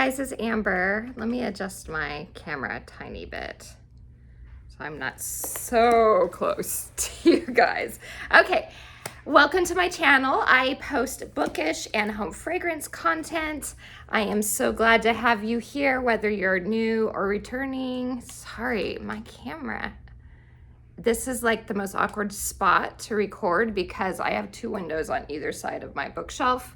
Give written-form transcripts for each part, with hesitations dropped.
guys, it's Amber. Let me adjust my camera a tiny bit so I'm not so close to you guys. Okay, welcome to my channel. I post bookish and home fragrance content. I am so glad to have you here, whether you're new or returning. Sorry, my camera. This is like the most awkward spot to record because I have two windows on either side of my bookshelf.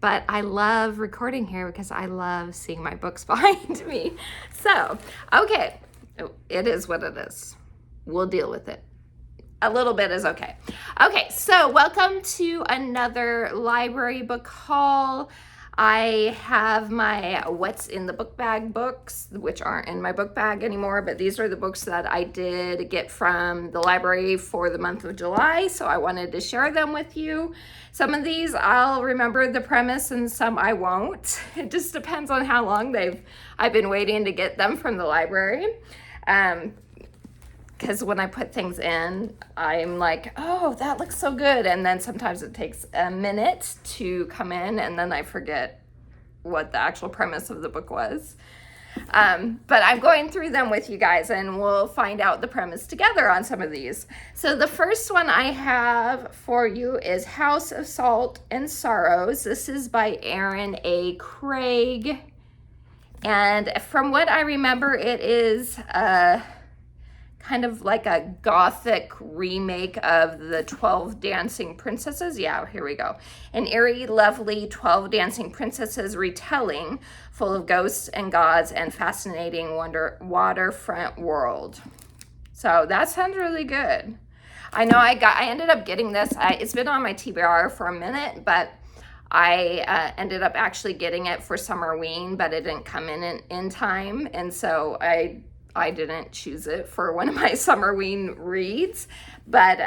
But I love recording here because I love seeing my books behind me. So, okay, it is what it is. We'll deal with it. A little bit is okay. Okay, so welcome to another library book haul. I have my What's in the Book Bag books, which aren't in my book bag anymore, but these are the books that I did get from the library for the month of July, so I wanted to share them with you. Some of these I'll remember the premise and some I won't. It just depends on how long I've been waiting to get them from the library. Because when I put things in, I'm like, oh, that looks so good. And then sometimes it takes a minute to come in and then I forget what the actual premise of the book was. But I'm going through them with you guys and we'll find out the premise together on some of these. So the first one I have for you is House of Salt and Sorrows. This is by Erin A. Craig. And from what I remember, it is kind of like a gothic remake of the 12 Dancing Princesses. Yeah, here we go. An eerie, lovely 12 Dancing Princesses retelling full of ghosts and gods and fascinating waterfront world. So that sounds really good. I know I ended up getting this. It's been on my TBR for a minute, but I ended up actually getting it for Summerween, but it didn't come in time. And so I didn't choose it for one of my Summerween reads, but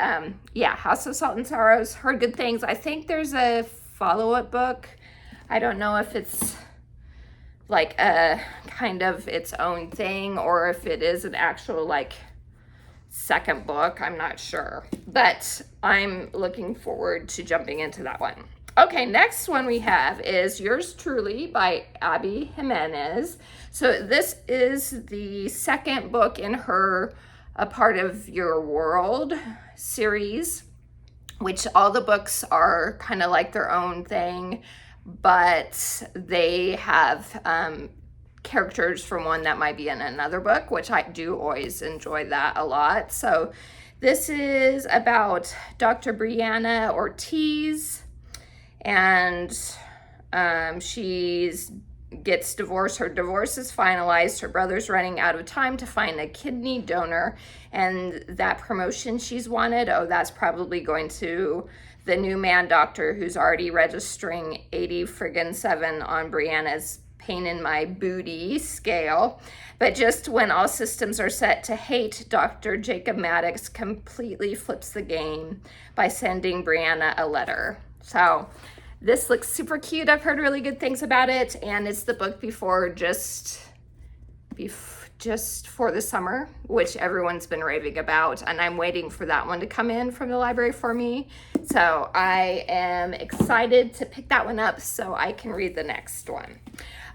yeah, House of Salt and Sorrows, heard good things. I think there's a follow-up book. I don't know if it's like a kind of its own thing or if it is an actual like second book. I'm not sure, but I'm looking forward to jumping into that one. Okay, next one we have is Yours Truly by Abby Jimenez. So this is the second book in her A Part of Your World series, which all the books are kind of like their own thing, but they have characters from one that might be in another book, which I do always enjoy that a lot. So this is about Dr. Brianna Ortiz, and she's gets divorced. Her divorce is finalized. Her brother's running out of time to find a kidney donor, and that promotion she's wanted, oh, that's probably going to the new man doctor who's already registering 80-7 on Brianna's pain in my booty scale. But just when all systems are set to hate, Dr. Jacob Maddox completely flips the game by sending Brianna a letter. So this looks super cute. I've heard really good things about it, and it's the book before just for the summer, which everyone's been raving about, and I'm waiting for that one to come in from the library for me. So I am excited to pick that one up so I can read the next one.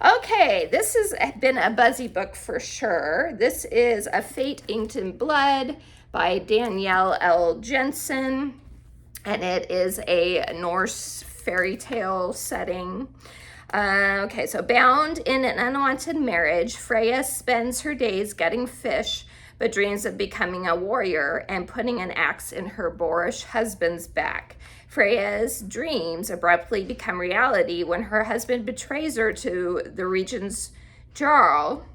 Okay, this has been a buzzy book for sure. This is A Fate Inked in Blood by Danielle L. Jensen, and it is a Norse fairy tale setting. Okay, so bound in an unwanted marriage, Freya spends her days gutting fish, but dreams of becoming a warrior and putting an axe in her boorish husband's back. Freya's dreams abruptly become reality when her husband betrays her to the region's Jarl,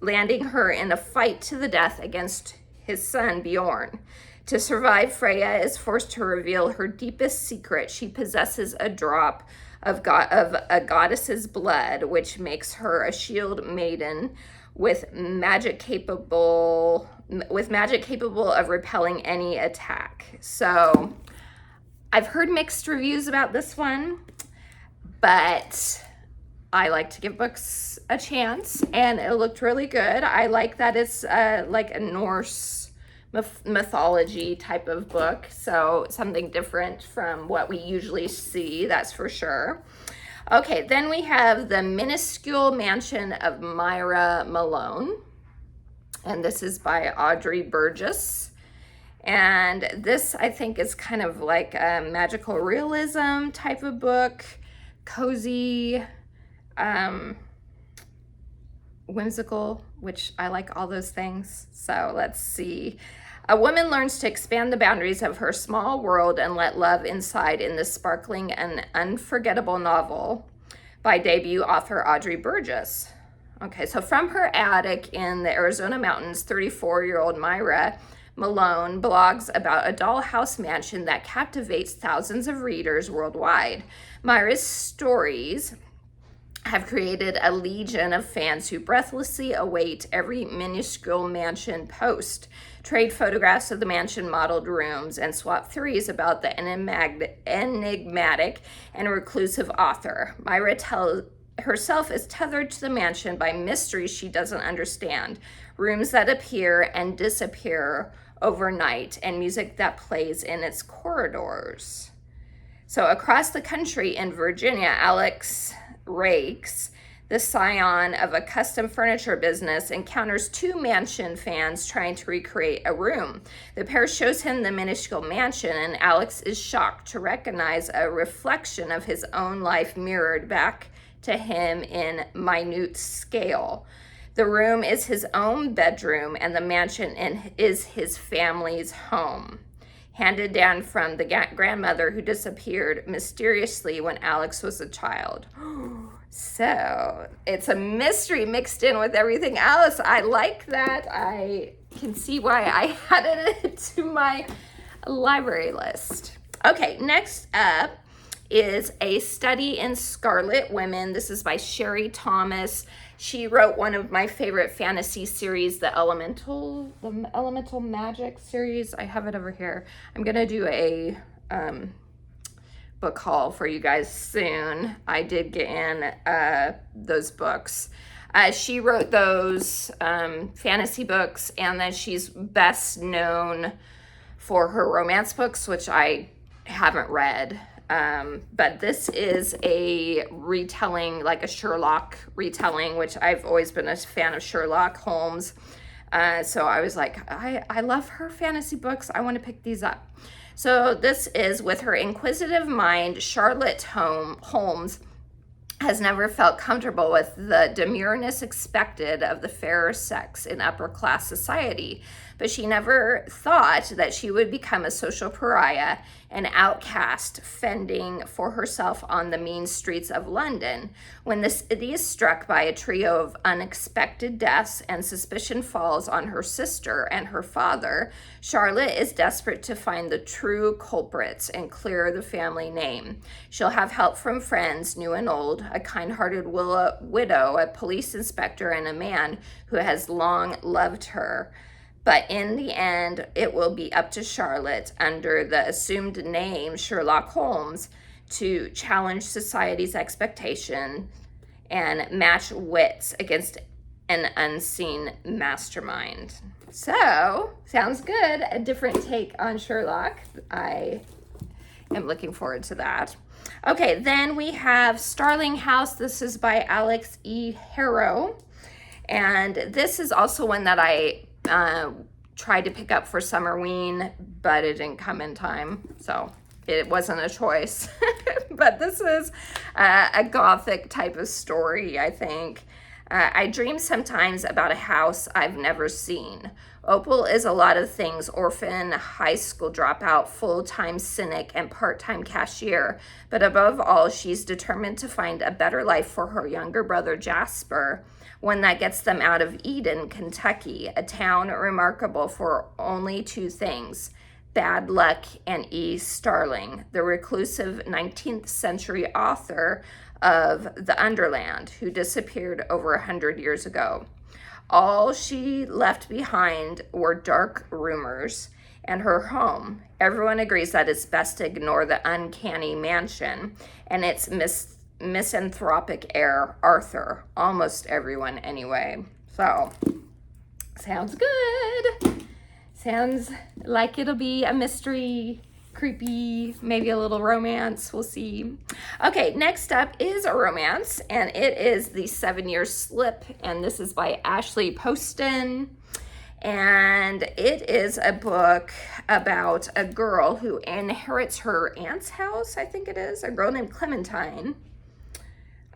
landing her in a fight to the death against his son Bjorn. To survive, Freya is forced to reveal her deepest secret. She possesses a drop of a goddess's blood, which makes her a shield maiden with magic capable of repelling any attack. So I've heard mixed reviews about this one, but I like to give books a chance, and it looked really good. I like that it's like a Norse mythology type of book, so something different from what we usually see, that's for sure. Okay, then we have The Minuscule Mansion of Myra Malone. And this is by Audrey Burgess. And this, I think, is kind of like a magical realism type of book, cozy, whimsical, which I like all those things. So let's see. A woman learns to expand the boundaries of her small world and let love inside in this sparkling and unforgettable novel by debut author Audrey Burgess. Okay, so from her attic in the Arizona mountains, 34-year-old Myra Malone blogs about a dollhouse mansion that captivates thousands of readers worldwide. Myra's stories have created a legion of fans who breathlessly await every minuscule mansion post, trade photographs of the mansion modeled rooms, and swap theories about the enigmatic and reclusive author. Myra herself is tethered to the mansion by mysteries she doesn't understand, rooms that appear and disappear overnight, and music that plays in its corridors. So across the country in Virginia, Alex Rakes, the scion of a custom furniture business, encounters two mansion fans trying to recreate a room. The pair shows him the minuscule mansion, and Alex is shocked to recognize a reflection of his own life mirrored back to him in minute scale. The room is his own bedroom, and the mansion is his family's home, handed down from the grandmother who disappeared mysteriously when Alex was a child. So it's a mystery mixed in with everything else. I like that. I can see why I added it to my library list. Okay, next up is A Study in Scarlet Women. This is by Sherry Thomas. She wrote one of my favorite fantasy series, the Elemental Magic series. I have it over here. I'm gonna do a book haul for you guys soon. I did get in those books. She wrote those fantasy books, and then she's best known for her romance books, which I haven't read. But this is a retelling, like a Sherlock retelling, which I've always been a fan of Sherlock Holmes. So I was like, I love her fantasy books. I want to pick these up. So this is, with her inquisitive mind, Charlotte Holmes has never felt comfortable with the demureness expected of the fairer sex in upper class society, but she never thought that she would become a social pariah, an outcast fending for herself on the mean streets of London. When the city is struck by a trio of unexpected deaths and suspicion falls on her sister and her father, Charlotte is desperate to find the true culprits and clear the family name. She'll have help from friends, new and old, a kind-hearted widow, a police inspector, and a man who has long loved her. But in the end, it will be up to Charlotte, under the assumed name Sherlock Holmes, to challenge society's expectation and match wits against an unseen mastermind. So, sounds good. A different take on Sherlock. I am looking forward to that. Okay, then we have Starling House. This is by Alex E. Harrow. And this is also one that I tried to pick up for Summerween, but it didn't come in time, so it wasn't a choice. But this is a gothic type of story, I think. I dream sometimes about a house I've never seen. Opal is a lot of things: orphan, high school dropout, full-time cynic, and part-time cashier. But above all, she's determined to find a better life for her younger brother Jasper, one that gets them out of Eden, Kentucky, a town remarkable for only two things: bad luck and E. Starling, the reclusive 19th century author of The Underland, who disappeared over 100 years ago. All she left behind were dark rumors and her home. Everyone agrees that it's best to ignore the uncanny mansion and its misanthropic heir, Arthur. Almost everyone, anyway. So, sounds good. Sounds like it'll be a mystery creepy, maybe a little romance. We'll see. Okay, next up is a romance, and it is The 7-Year Slip, and this is by Ashley Poston. And it is a book about a girl who inherits her aunt's house, I think it is, a girl named Clementine.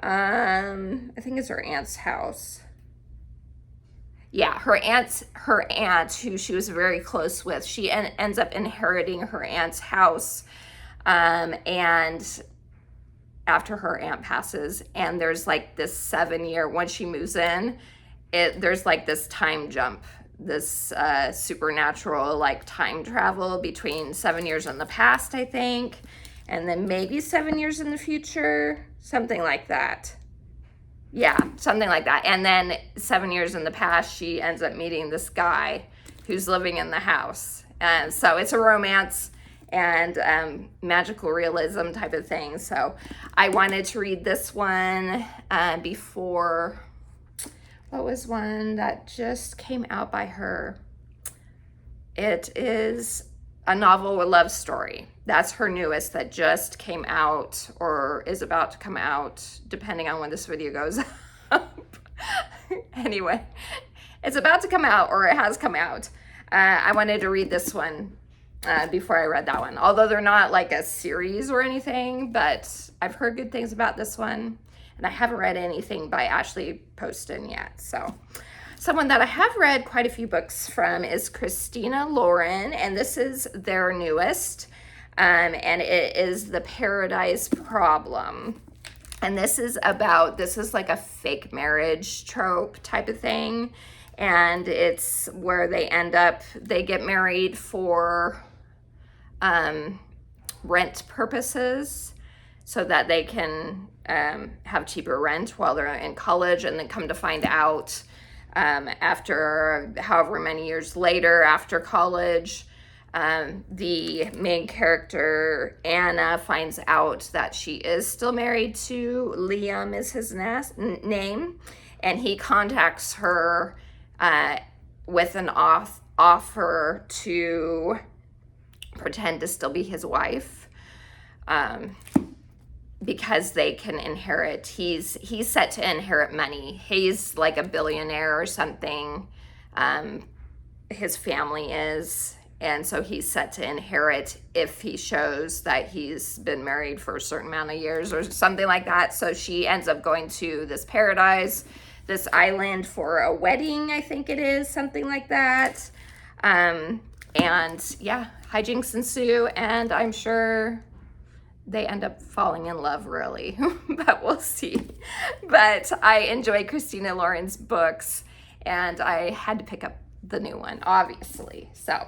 I think it's her aunt's house. Yeah, her aunt, who she was very close with, she ends up inheriting her aunt's house, and after her aunt passes, and there's like this 7-year, once she moves in, there's like this time jump, this supernatural like time travel between 7 years in the past, I think, and then maybe 7 years in the future, something like that. Yeah, something like that. And then 7 years in the past, she ends up meeting this guy who's living in the house. And so it's a romance and magical realism type of thing. So I wanted to read this one before, what was one that just came out by her? It is a novel, a love story. That's her newest that just came out or is about to come out, depending on when this video goes up. Anyway, it's about to come out or it has come out. I wanted to read this one before I read that one. Although they're not like a series or anything, but I've heard good things about this one. And I haven't read anything by Ashley Poston yet. So someone that I have read quite a few books from is Christina Lauren, and this is their newest, and it is The Paradise Problem. And this is like a fake marriage trope type of thing, and it's where they get married for rent purposes, so that they can have cheaper rent while they're in college, and then come to find out after however many years later after college, the main character, Anna, finds out that she is still married to Liam is his name, and he contacts her with an offer to pretend to still be his wife, because they can inherit. He's set to inherit money. He's like a billionaire or something. His family is, and so he's set to inherit if he shows that he's been married for a certain amount of years or something like that. So she ends up going to this paradise, this island, for a wedding, I think it is, something like that. And yeah, hijinks ensue, and I'm sure they end up falling in love, really, but we'll see. But I enjoy Christina Lauren's books, and I had to pick up the new one, obviously. So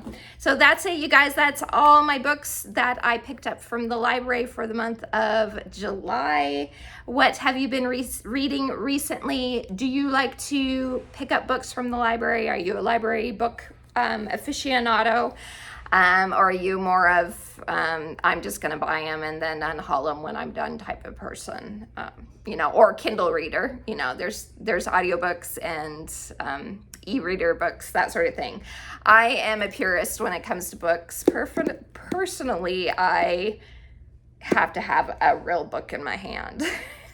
that's it, you guys. That's all my books that I picked up from the library for the month of July. What have you been reading recently? Do you like to pick up books from the library? Are you a library book aficionado? Or are you more of, I'm just going to buy them and then unhaul them when I'm done type of person, or Kindle reader, there's audiobooks and e-reader books, that sort of thing. I am a purist when it comes to books. Personally, I have to have a real book in my hand.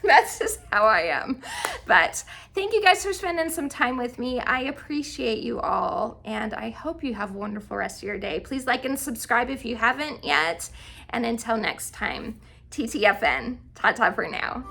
That's just how I am. But thank you guys for spending some time with me. I appreciate you all, and I hope you have a wonderful rest of your day. Please like and subscribe if you haven't yet. And until next time, TTFN. Ta-ta for now.